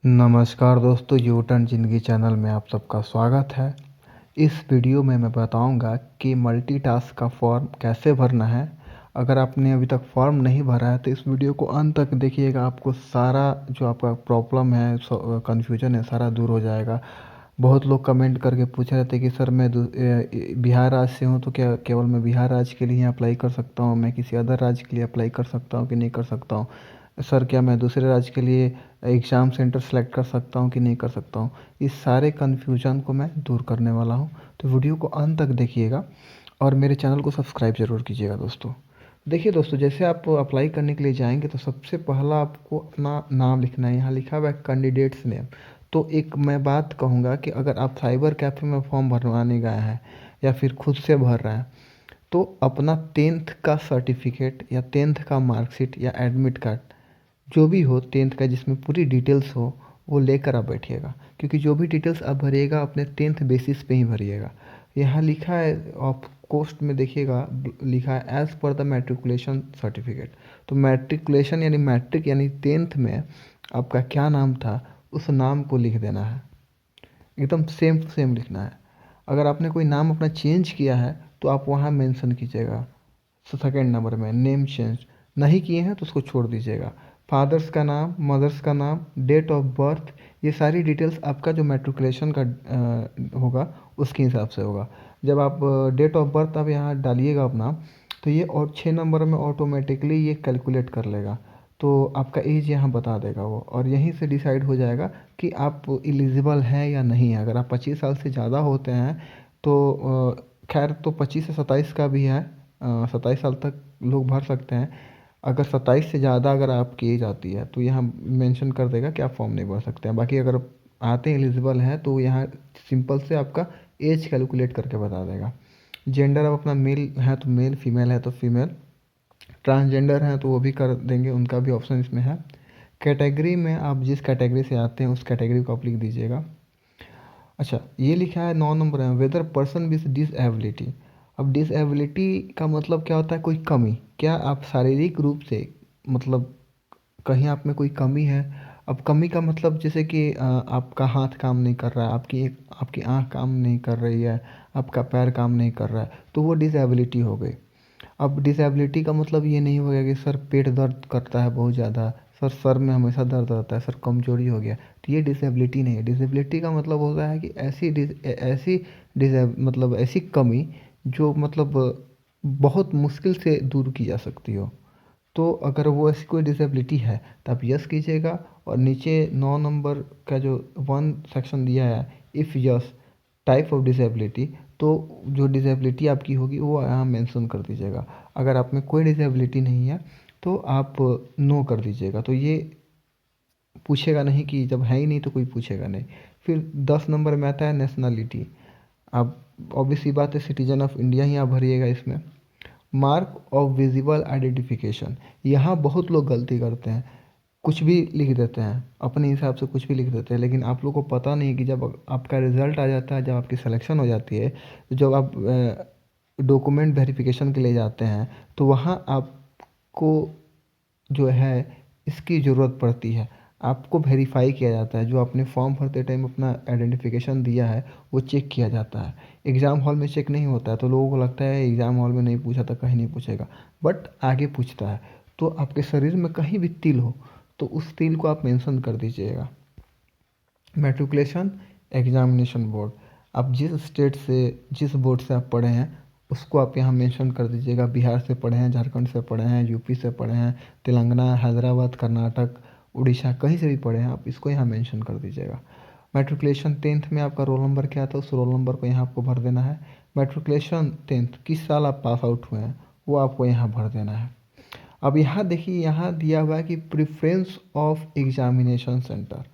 नमस्कार दोस्तों, U turn ज़िंदगी चैनल में आप सबका स्वागत है। इस वीडियो में मैं बताऊंगा कि मल्टीटास्क का फॉर्म कैसे भरना है। अगर आपने अभी तक फॉर्म नहीं भरा है तो इस वीडियो को अंत तक देखिएगा, आपको सारा जो आपका प्रॉब्लम है, कन्फ्यूजन है, सारा दूर हो जाएगा। बहुत लोग कमेंट करके पूछ रहे थे कि सर मैं बिहार राज्य से हूँ, तो क्या केवल मैं बिहार राज्य के लिए ही अप्लाई कर सकता हूँ, मैं किसी अदर राज्य के लिए अप्लाई कर सकता हूँ कि नहीं कर सकता हूँ? सर क्या मैं दूसरे राज्य के लिए एग्ज़ाम सेंटर सेलेक्ट कर सकता हूँ कि नहीं कर सकता हूँ? इस सारे कन्फ्यूजन को मैं दूर करने वाला हूँ, तो वीडियो को अंत तक देखिएगा और मेरे चैनल को सब्सक्राइब ज़रूर कीजिएगा दोस्तों। देखिए दोस्तों, जैसे आप अप्लाई करने के लिए जाएंगे तो सबसे पहला आपको अपना नाम लिखना है। यहाँ लिखा हुआ है कैंडिडेट्स नेम। तो एक मैं बात कहूँगा कि अगर आप साइबर कैफ़े में फॉर्म भरवाने गए हैं या फिर खुद से भर रहे हैं, तो अपना 10th का सर्टिफिकेट या 10th का मार्कशीट या एडमिट कार्ड, जो भी हो 10th का जिसमें पूरी डिटेल्स हो, वो लेकर आप बैठिएगा। क्योंकि जो भी डिटेल्स आप भरिएगा अपने 10th बेसिस पे ही भरिएगा। यहाँ लिखा है आप कोस्ट में देखिएगा, लिखा है as per the matriculation certificate. तो मैट्रिकुलेशन यानी मैट्रिक यानी 10th में आपका क्या नाम था, उस नाम को लिख देना है। एकदम सेम टू सेम लिखना है। अगर आपने कोई नाम अपना चेंज किया है तो आप वहाँ मेंशन कीजिएगा। सेकंड नंबर में नेम चेंज नहीं किए हैं तो उसको छोड़ दीजिएगा। फादर्स का नाम, मदर्स का नाम, डेट ऑफ बर्थ, ये सारी डिटेल्स आपका जो मैट्रिकुलेशन का होगा उसके हिसाब से होगा। जब आप डेट ऑफ बर्थ आप यहाँ डालिएगा अपना, तो ये और 6 नंबर में ऑटोमेटिकली ये कैलकुलेट कर लेगा। तो आपका एज यहाँ बता देगा वो, और यहीं से डिसाइड हो जाएगा कि आप एलिजिबल हैं या नहीं है। अगर आप 25 साल से ज़्यादा होते हैं तो खैर तो 25 से 27 का भी है, 27 साल तक लोग भर सकते हैं। अगर 27 से ज़्यादा अगर आपकी एज आती है तो यहाँ मेंशन कर देगा कि आप फॉर्म नहीं भर सकते हैं। बाकी अगर आते हैं एलिजिबल हैं तो यहाँ सिंपल से आपका एज कैलकुलेट करके बता देगा। जेंडर आप अपना मेल है तो मेल, फीमेल है तो फीमेल, ट्रांसजेंडर हैं तो वो भी कर देंगे, उनका भी ऑप्शन इसमें है। कैटेगरी में आप जिस कैटेगरी से आते हैं उस कैटेगरी को आप लिख दीजिएगा। अच्छा, ये लिखा है 9 नंबर है, वेदर पर्सन विथ डिसएबिलिटी। अब डिसएबिलिटी का मतलब क्या होता है? कोई कमी। क्या आप शारीरिक रूप से, मतलब कहीं आप में कोई कमी है? अब कमी का मतलब जैसे कि आपका हाथ काम नहीं कर रहा है, आपकी आँख काम नहीं कर रही है, आपका पैर काम नहीं कर रहा है, तो वो डिसएबिलिटी हो गई। अब डिसेबिलिटी का मतलब ये नहीं होगा कि सर पेट दर्द करता है बहुत ज़्यादा, सर सर में हमेशा दर्द रहता है, सर कमजोरी हो गया, तो ये डिसेबिलिटी नहीं है। डिसेबिलिटी का मतलब होता है कि मतलब ऐसी कमी जो मतलब बहुत मुश्किल से दूर की जा सकती हो। तो अगर वो ऐसी कोई डिसेबिलिटी है तो आप यस कीजिएगा, और नीचे 9 नंबर का जो वन सेक्शन दिया है, if yes type of disability, तो जो डिसेबिलिटी आपकी होगी वो यहाँ मेंशन कर दीजिएगा। अगर आप में कोई डिसेबिलिटी नहीं है तो आप नो कर दीजिएगा। तो ये पूछेगा नहीं, कि जब है ही नहीं तो कोई पूछेगा नहीं। फिर 10 नंबर में आता है नेशनलिटी। आप ऑब्वियस सी बात है, सिटीजन ऑफ इंडिया ही आप भरिएगा इसमें। मार्क ऑफ विजिबल आइडेंटिफिकेशन, यहाँ बहुत लोग गलती करते हैं, कुछ भी लिख देते हैं, अपने हिसाब से कुछ भी लिख देते हैं। लेकिन आप लोग को पता नहीं कि जब आपका रिज़ल्ट आ जाता है, जब आपकी सिलेक्शन हो जाती है, तो जब आप डॉक्यूमेंट वेरिफिकेशन के लिए जाते हैं, तो वहाँ आपको जो है इसकी ज़रूरत पड़ती है। आपको वेरीफाई किया जाता है, जो आपने फॉर्म भरते टाइम अपना आइडेंटिफिकेशन दिया है वो चेक किया जाता है। एग्ज़ाम हॉल में चेक नहीं होता है, तो लोगों को लगता है एग्ज़ाम हॉल में नहीं पूछा तो कहीं नहीं पूछेगा, बट आगे पूछता है। तो आपके शरीर में कहीं भी तिल हो तो उस तिल को आप मेंशन कर दीजिएगा। मैट्रिकुलेशन एग्जामिनेशन बोर्ड, आप जिस स्टेट से, जिस बोर्ड से आप पढ़े हैं उसको आप यहाँ मेंशन कर दीजिएगा। बिहार से पढ़े हैं, झारखंड से पढ़े हैं, यूपी से पढ़े हैं, तेलंगाना, हैदराबाद, कर्नाटक, उड़ीसा, कहीं से भी पढ़े हैं आप इसको यहाँ मेंशन कर दीजिएगा। मैट्रिकुलेशन 10th में आपका रोल नंबर क्या था, उस रोल नंबर को यहाँ आपको भर देना है। मैट्रिकुलेशन 10th किस साल आप पास आउट हुए हैं वो आपको यहाँ भर देना है। अब यहाँ देखिए, यहाँ दिया हुआ है कि प्रिफ्रेंस ऑफ एग्जामिनेशन सेंटर।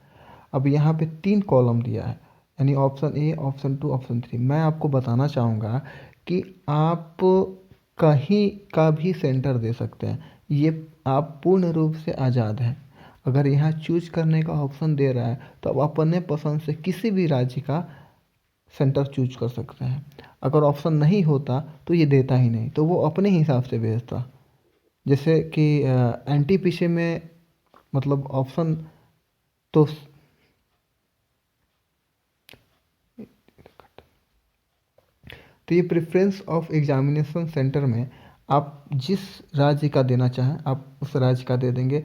अब यहाँ पे 3 कॉलम दिया है, यानी ऑप्शन ए, ऑप्शन 2, ऑप्शन 3। मैं आपको बताना चाहूँगा कि आप कहीं का भी सेंटर दे सकते हैं, ये आप पूर्ण रूप से आज़ाद हैं। अगर यहाँ चूज करने का ऑप्शन दे रहा है तो आप अपने पसंद से किसी भी राज्य का सेंटर चूज कर सकते हैं। अगर ऑप्शन नहीं होता तो ये देता ही नहीं, तो वो अपने हिसाब से भेजता। जैसे कि एनटीपीसी में मतलब ऑप्शन तो तो ये प्रेफरेंस ऑफ एग्जामिनेशन सेंटर में आप जिस राज्य का देना चाहें आप उस राज्य का दे देंगे।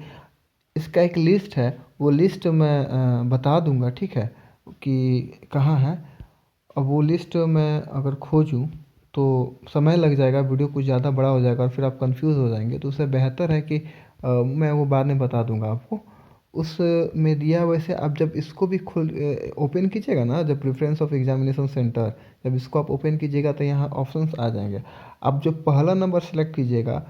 इसका एक लिस्ट है, वो लिस्ट मैं बता दूंगा, ठीक है, कि कहाँ है। अब वो लिस्ट मैं अगर खोजूँ तो समय लग जाएगा, वीडियो कुछ ज़्यादा बड़ा हो जाएगा और फिर आप कंफ्यूज हो जाएंगे। तो उससे बेहतर है कि मैं वो बाद में बता दूंगा आपको। उसमें दिया वैसे आप जब इसको भी खुल ओपन कीजिएगा ना, जब प्रेफरेंस ऑफ एग्जामिनेशन सेंटर, जब इसको आप ओपन कीजिएगा तो यहाँ ऑप्शंस आ जाएंगे। आप जो पहला नंबर सेलेक्ट कीजिएगा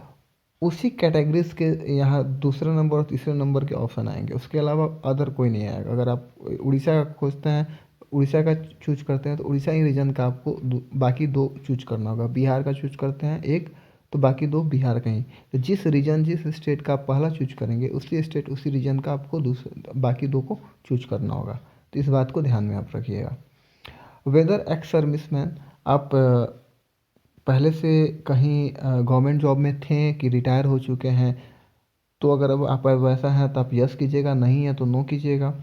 उसी कैटेगरीज के यहाँ दूसरे नंबर और तीसरे नंबर के ऑप्शन आएंगे, उसके अलावा अदर कोई नहीं आएगा। अगर आप उड़ीसा का खोजते हैं, उड़ीसा का चूज करते हैं तो उड़ीसा ही रीजन का आपको बाकी दो चूज करना होगा। बिहार का चूज करते हैं एक तो बाकी दो बिहार का ही। तो जिस रीजन जिस स्टेट का आप पहला चूज करेंगे उसी स्टेट उसी रीजन का आपको दूसरे बाकी दो को चूज करना होगा। तो इस बात को ध्यान में आप रखिएगा। वेदर एक्स सर्विसमैन, आप पहले से कहीं गवर्नमेंट जॉब में थे कि रिटायर हो चुके हैं, तो अगर अब आप वैसा है तो आप यस कीजिएगा, नहीं है तो नो कीजिएगा।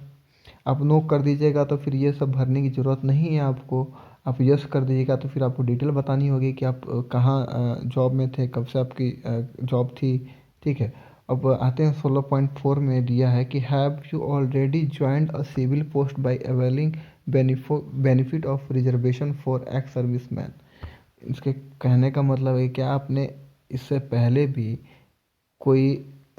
आप नो कर दीजिएगा तो फिर ये सब भरने की ज़रूरत नहीं है आपको। आप यस कर दीजिएगा तो फिर आपको डिटेल बतानी होगी कि आप कहाँ जॉब में थे, कब से आपकी जॉब थी, ठीक है। अब आते हैं 16.4 में दिया है कि have you already joined a civil post by availing benefit of reservation for ex serviceman. इसके कहने का मतलब है कि आपने इससे पहले भी कोई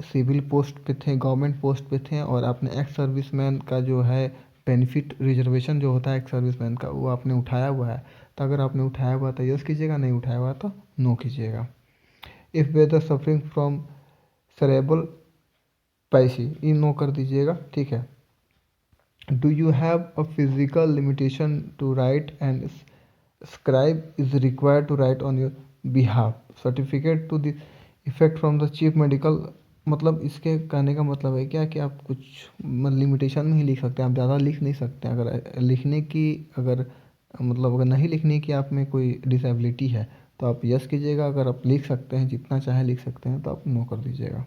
सिविल पोस्ट पे थे, गवर्नमेंट पोस्ट पे थे और आपने एक्स सर्विसमैन का जो है बेनिफिट रिजर्वेशन जो होता है एक्स सर्विसमैन का वो आपने उठाया हुआ है। तो अगर आपने उठाया हुआ तो यस कीजिएगा, नहीं उठाया हुआ तो नो कीजिएगा। If whether suffering from cerebral palsy, ये नो कर दीजिएगा, ठीक है। Do you have a physical limitation to write and scribe is required to write on your behalf certificate to the effect from the chief medical. मतलब इसके कहने का मतलब है क्या कि आप कुछ लिमिटेशन में ही लिख सकते हैं, आप ज़्यादा लिख नहीं सकते हैं। अगर लिखने की अगर मतलब अगर नहीं लिखने की आप में कोई डिसेबिलिटी है तो आप यस कीजिएगा। अगर आप लिख सकते हैं, जितना चाहे लिख सकते हैं, तो आप नो कर दीजिएगा।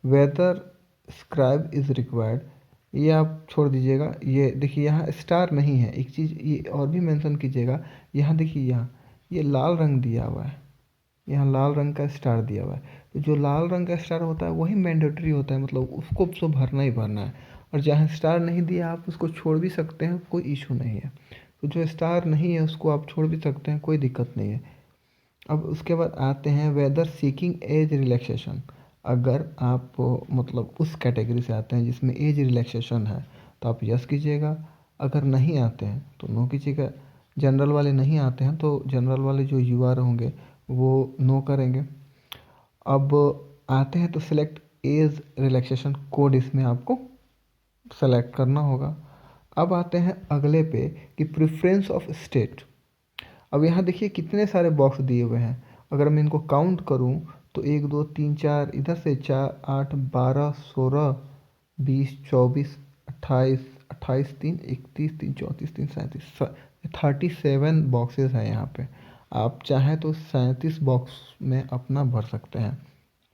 वेदर स्क्राइब इज़ रिक्वायर्ड, ये आप छोड़ दीजिएगा। ये देखिए यहाँ स्टार नहीं है, एक चीज़ ये और भी मेंशन कीजिएगा। यहाँ देखिए यहाँ ये लाल रंग दिया हुआ है, यहाँ लाल रंग का स्टार दिया हुआ है। तो जो लाल रंग का स्टार होता है वही मैंडेटरी होता है, मतलब उसको तो भरना ही भरना है। और जहाँ स्टार नहीं दिया आप उसको छोड़ भी सकते हैं, कोई इशू नहीं है। तो जो स्टार नहीं है उसको आप छोड़ भी सकते हैं, कोई दिक्कत नहीं है। अब उसके बाद आते हैं वेदर सीकिंग एज रिलैक्सेशन। अगर आप मतलब उस कैटेगरी से आते हैं जिसमें एज रिलैक्सेशन है तो आप यस कीजिएगा। अगर नहीं आते हैं तो नो कीजिएगा। जनरल वाले नहीं आते हैं तो जनरल वाले जो यूआर होंगे वो नो करेंगे। अब आते हैं तो सिलेक्ट एज रिलैक्सेशन कोड, इसमें आपको सेलेक्ट करना होगा। अब आते हैं अगले पे कि प्रेफरेंस ऑफ स्टेट। अब यहाँ देखिए कितने सारे बॉक्स दिए हुए हैं। अगर मैं इनको काउंट करूँ तो 1 2 3 4, इधर से 4 8 12 16 20 28 28 3 31 34 37 बॉक्सेस हैं यहाँ पे। आप चाहें तो 37 बॉक्स में अपना भर सकते हैं,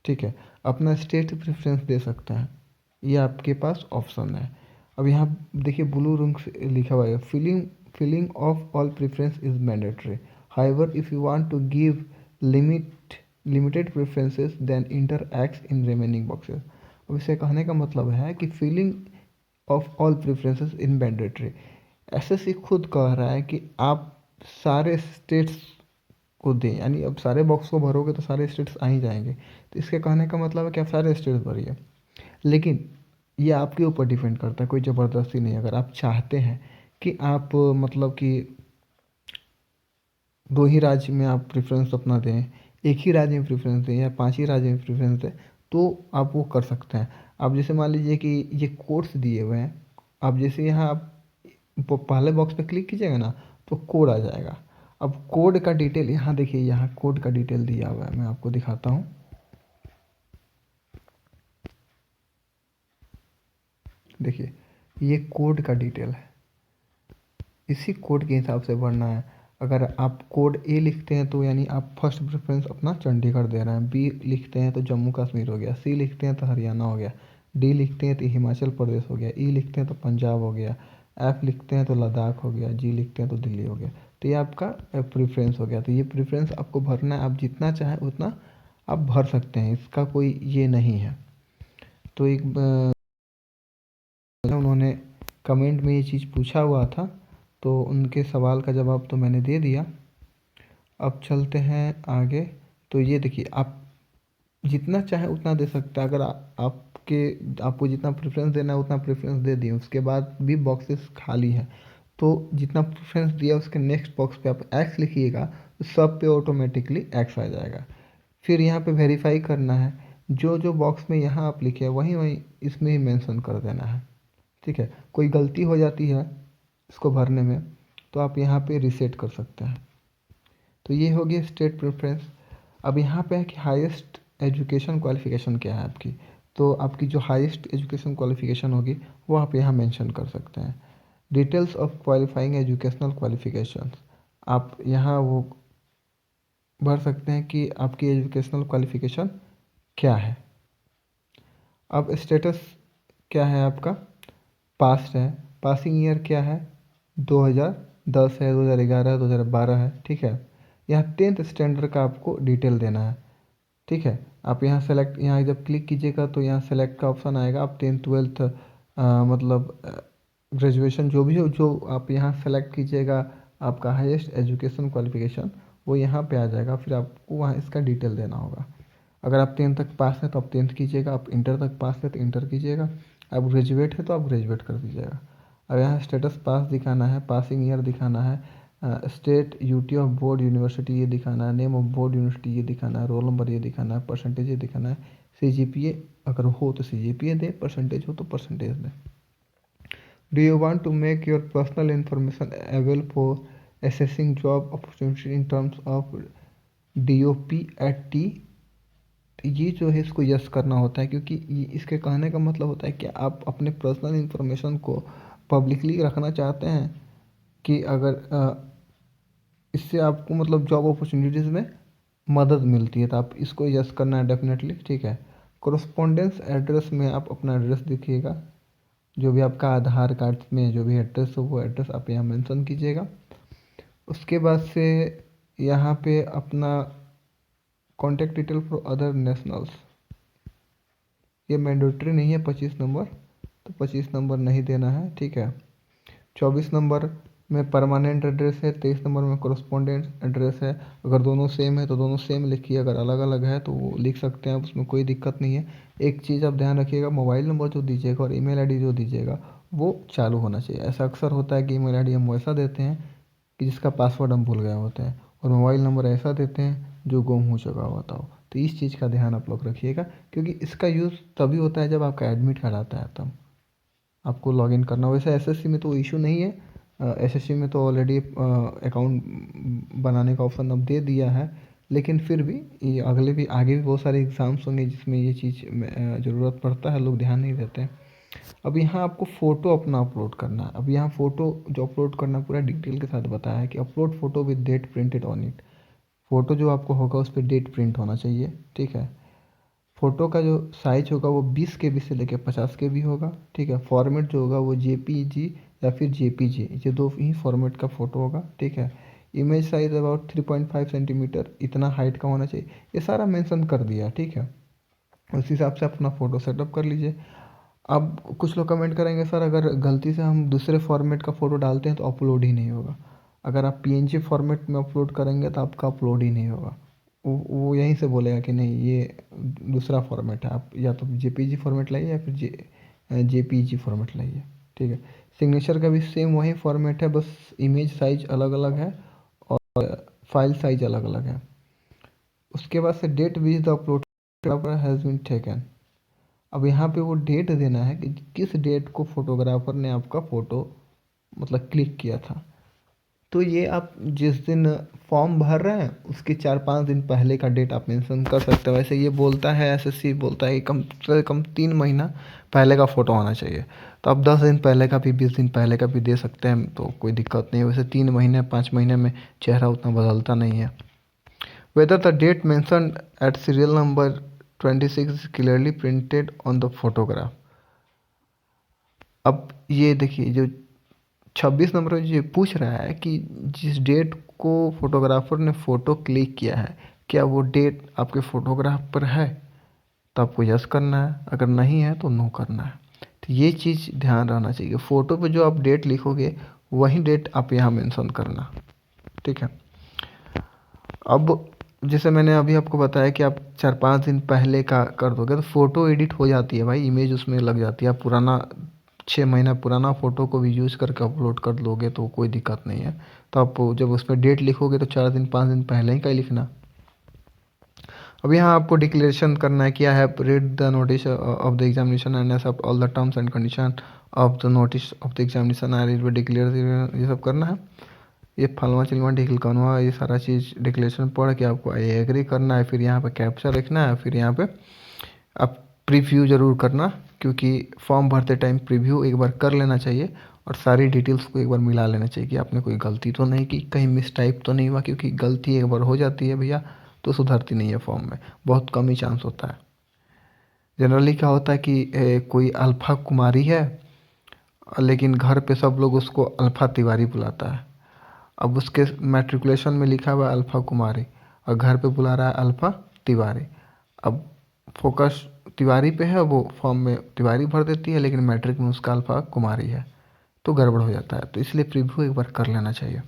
ठीक है। अपना स्टेट प्रेफरेंस दे सकते हैं, ये आपके पास ऑप्शन है। अब यहाँ देखिए ब्लू रंग से लिखा हुआ है filling of all preference is mandatory. However if you want to give limited preferences then enter X in remaining boxes. अब इसे कहने का मतलब है कि filling of all preferences in mandatory. SSC खुद कह रहा है कि आप सारे स्टेट्स को दें, यानी अब सारे बॉक्स को भरोगे तो सारे स्टेट्स आ ही जाएंगे। तो इसके कहने का मतलब है कि आप सारे स्टेट्स भरिए, लेकिन ये आपके ऊपर डिपेंड करता है, कोई ज़बरदस्ती नहीं। अगर आप चाहते हैं कि आप मतलब कि दो ही राज्य में आप प्रेफरेंस अपना दें, एक ही राज्य में प्रेफरेंस दें या 5 ही राज्य में प्रेफरेंस दें, तो आप वो कर सकते हैं। आप जैसे मान लीजिए कि ये कोड्स दिए हुए हैं, आप जैसे यहाँ आप पहले बॉक्स पे क्लिक कीजिएगा ना तो कोड आ जाएगा। अब कोड का डिटेल यहाँ देखिए, यहाँ कोड का डिटेल दिया हुआ है, मैं आपको दिखाता हूँ। देखिए ये कोड का डिटेल है, इसी कोड के हिसाब से भरना है। अगर आप कोड ए लिखते हैं तो यानी आप फर्स्ट प्रेफरेंस अपना चंडीगढ़ दे रहे हैं, बी लिखते हैं तो जम्मू कश्मीर हो गया, सी लिखते हैं तो हरियाणा हो गया, डी लिखते हैं तो हिमाचल प्रदेश हो गया, ई लिखते हैं तो पंजाब हो गया, एफ लिखते हैं तो लद्दाख हो गया, जी लिखते हैं तो दिल्ली हो गया। तो ये आपका प्रेफरेंस हो गया। तो ये प्रेफरेंस आपको भरना है, आप जितना चाहें उतना आप भर सकते हैं, इसका कोई ये नहीं है। तो एक उन्होंने कमेंट में ये चीज़ पूछा हुआ था, तो उनके सवाल का जवाब तो मैंने दे दिया। अब चलते हैं आगे। तो ये देखिए, आप जितना चाहे उतना दे सकते हैं। अगर आपको जितना प्रेफरेंस देना है उतना प्रेफरेंस दे दिए, उसके बाद भी बॉक्सेस खाली है, तो जितना प्रेफरेंस दिया उसके नेक्स्ट बॉक्स पे आप एक्स लिखिएगा, तो सब पे ऑटोमेटिकली एक्स आ जाएगा। फिर यहाँ पे वेरीफाई करना है, जो जो बॉक्स में यहाँ आप लिखे हैं वहीं वहीं इसमें ही मेंशन कर देना है। ठीक है, कोई गलती हो जाती है इसको भरने में तो आप यहाँ पे रीसेट कर सकते हैं। तो ये हो गया स्टेट प्रेफरेंस। अब यहाँ पे है कि हाईएस्ट एजुकेशन क्वालिफिकेशन क्या है आपकी। तो आपकी जो हाईएस्ट एजुकेशन क्वालिफिकेशन होगी वो आप यहाँ मेंशन कर सकते हैं। Details of qualifying educational qualification, आप यहाँ वो भर सकते हैं कि आपकी एजुकेशनल क्वालिफिकेशन क्या है। अब स्टेटस क्या है आपका, पास्ट है, पासिंग ईयर क्या है, 2010 है, 2011 है, 2012 है। ठीक है, यहाँ 10th स्टैंडर्ड का आपको डिटेल देना है। ठीक है, आप यहाँ सेलेक्ट, यहाँ जब क्लिक कीजिएगा तो यहाँ सेलेक्ट का ऑप्शन आएगा। आप 10th 12th मतलब ग्रेजुएशन जो भी हो, जो आप यहाँ सेलेक्ट कीजिएगा आपका हाईएस्ट एजुकेशन क्वालिफिकेशन, वो यहाँ पे आ जाएगा। फिर आपको वहाँ इसका डिटेल देना होगा। अगर आप 10th तक पास हैं तो आप 10th कीजिएगा, आप इंटर तक पास हैं तो इंटर कीजिएगा, आप ग्रेजुएट है तो आप ग्रेजुएट कर दीजिएगा। अब यहाँ स्टेटस पास दिखाना है, पासिंग ईयर दिखाना है, state UT of board university ये दिखाना है, नेम ऑफ बोर्ड यूनिवर्सिटी ये दिखाना है, रोल नंबर ये दिखाना है, परसेंटेज ये दिखाना है, सीजीपीए अगर हो तो सीजीपीए दे, परसेंटेज हो तो परसेंटेज दे। Do you want to make your personal information available for assessing job opportunity in terms of DOP at T. ये जो है इसको यस करना होता है, क्योंकि इसके कहने का मतलब होता है कि आप अपने पर्सनल इंफॉर्मेशन को पब्लिकली रखना चाहते हैं, कि अगर इससे आपको मतलब जॉब अपॉर्चुनिटीज़ में मदद मिलती है, तो आप इसको यस करना है डेफिनेटली। ठीक है, कोरस्पोंडेंस एड्रेस में आप अपना एड्रेस दिखिएगा, जो भी आपका आधार कार्ड में जो भी एड्रेस हो वो एड्रेस आप यहाँ मेंशन कीजिएगा। उसके बाद से यहाँ पे अपना contact detail for other nationals, ये मैंडेटरी नहीं है 25 नंबर, तो 25 नंबर नहीं देना है। ठीक है, 24 नंबर में परमानेंट एड्रेस है, 23 नंबर में कोरस्पोंडेंट एड्रेस है। अगर दोनों सेम है तो दोनों सेम लिखिए, अगर अलग अलग है तो वो लिख सकते हैं आप, उसमें कोई दिक्कत नहीं है। एक चीज़ आप ध्यान रखिएगा, मोबाइल नंबर जो दीजिएगा और ईमेल आईडी जो दीजिएगा वो चालू होना चाहिए। ऐसा अक्सर होता है कि ईमेल आईडी हम वैसा देते हैं कि जिसका पासवर्ड हम भूल गए होते हैं, और मोबाइल नंबर ऐसा देते हैं जो गुम हो चुका होता हो। तो इस चीज़ का ध्यान आप लोग रखिएगा, क्योंकि इसका यूज़ तभी होता है जब आपका एडमिट कार्ड आता है तब आपको लॉगिन करना। वैसे एसएससी में तो इशू नहीं है, एसएससी में तो ऑलरेडी अकाउंट बनाने का ऑप्शन अब दे दिया है, लेकिन फिर भी ये आगे भी बहुत सारे एग्ज़ाम्स होंगे जिसमें ये चीज़ ज़रूरत पड़ता है, लोग ध्यान नहीं देते हैं। अब यहाँ आपको फ़ोटो अपना अपलोड करना है। अब यहाँ फ़ोटो जो अपलोड करना है पूरा डिटेल के साथ बताया है कि upload photo with date printed on it. Photo जो आपको होगा उस पर डेट प्रिंट होना चाहिए। ठीक है, फ़ोटो का जो साइज होगा वो 20 KB से लेकर 50 KB होगा। ठीक है, फॉर्मेट जो होगा वो JPG या फिर JPG, ये दो ही फॉर्मेट का फ़ोटो होगा। ठीक है, इमेज साइज अबाउट 3.5 सेंटीमीटर इतना हाइट का होना चाहिए। ये सारा मेंशन कर दिया। ठीक है, उस हिसाब से अपना फ़ोटो सेटअप कर लीजिए। अब कुछ लोग कमेंट करेंगे सर अगर गलती से हम दूसरे फॉर्मेट का फ़ोटो डालते हैं तो अपलोड ही नहीं होगा। अगर आप PNG फॉर्मेट में अपलोड करेंगे तो आपका अपलोड ही नहीं होगा, वो यहीं से बोलेगा कि नहीं ये दूसरा फॉर्मेट है, आप या तो JPG फॉर्मेट लाइए या फिर JPG फॉर्मेट लाइए। ठीक है, सिग्नेचर का भी सेम वही फॉर्मेट है, बस इमेज साइज अलग अलग है और फाइल साइज अलग अलग है। उसके बाद से date which the upload has been taken, अब यहाँ पे वो डेट देना है कि किस डेट को फोटोग्राफर ने आपका फ़ोटो मतलब क्लिक किया था। तो ये आप जिस दिन फॉर्म भर रहे हैं उसके 4-5 दिन पहले का डेट आप मेंशन कर सकते हो। वैसे ये बोलता है, एसएससी बोलता है कि कम से कम 3 महीना पहले का फ़ोटो आना चाहिए, तो आप 10 दिन पहले का भी 20 दिन पहले का भी दे सकते हैं, तो कोई दिक्कत नहीं है। वैसे 3 महीने 5 महीने में चेहरा उतना बदलता नहीं है। Whether the date mention at serial number 26 is clearly printed on the photograph. अब ये देखिए जो 26 नंबर में ये पूछ रहा है कि जिस डेट को फोटोग्राफर ने फ़ोटो क्लिक किया है, क्या वो डेट आपके फ़ोटोग्राफ पर है? तो आपको यस करना है, अगर नहीं है तो नो करना है। तो ये चीज़ ध्यान रहना चाहिए, फ़ोटो पे जो आप डेट लिखोगे वही डेट आप यहाँ मेंशन करना, ठीक है। अब जैसे मैंने अभी आपको बताया कि आप 4-5 दिन पहले का कर दोगे तो फ़ोटो एडिट हो जाती है भाई, इमेज उसमें लग जाती है। आप पुराना 6 महीना पुराना फ़ोटो को भी यूज़ करके अपलोड कर लोगे तो कोई दिक्कत नहीं है। तो आप जब उसमें डेट लिखोगे तो 4 दिन 5 दिन पहले ही का ही लिखना। अब यहाँ आपको डिक्लेरेशन करना है, क्या है, read the notice of the examination and accept all the terms and condition of the notice of the examination I will declare, ये सब करना है। ये फलवा चिलवा ढिकलकनवा ये सारा चीज़ डिक्लेरेशन पढ़ के आपको आई एग्री करना है। फिर यहाँ पे कैप्चा लिखना है, फिर यहाँ पे आप प्रीव्यू ज़रूर करना, क्योंकि फॉर्म भरते टाइम प्रीव्यू एक बार कर लेना चाहिए और सारी डिटेल्स को एक बार मिला लेना चाहिए कि आपने कोई गलती तो नहीं की, कहीं मिस टाइप तो नहीं हुआ, क्योंकि गलती एक बार हो जाती है भैया तो सुधरती नहीं है फॉर्म में, बहुत कम ही चांस होता है। जनरली क्या होता है कि कोई अल्फ़ा कुमारी है लेकिन घर पे सब लोग उसको अल्फ़ा तिवारी बुलाता है। अब उसके मैट्रिकुलेशन में लिखा हुआ है अल्फ़ा कुमारी और घर पे बुला रहा है अल्फ़ा तिवारी। अब फोकस तिवारी पे है, वो फॉर्म में तिवारी भर देती है लेकिन मैट्रिक में उसका अल्फ़ा कुमारी है, तो गड़बड़ हो जाता है। तो इसलिए प्रीव्यू एक बार कर लेना चाहिए।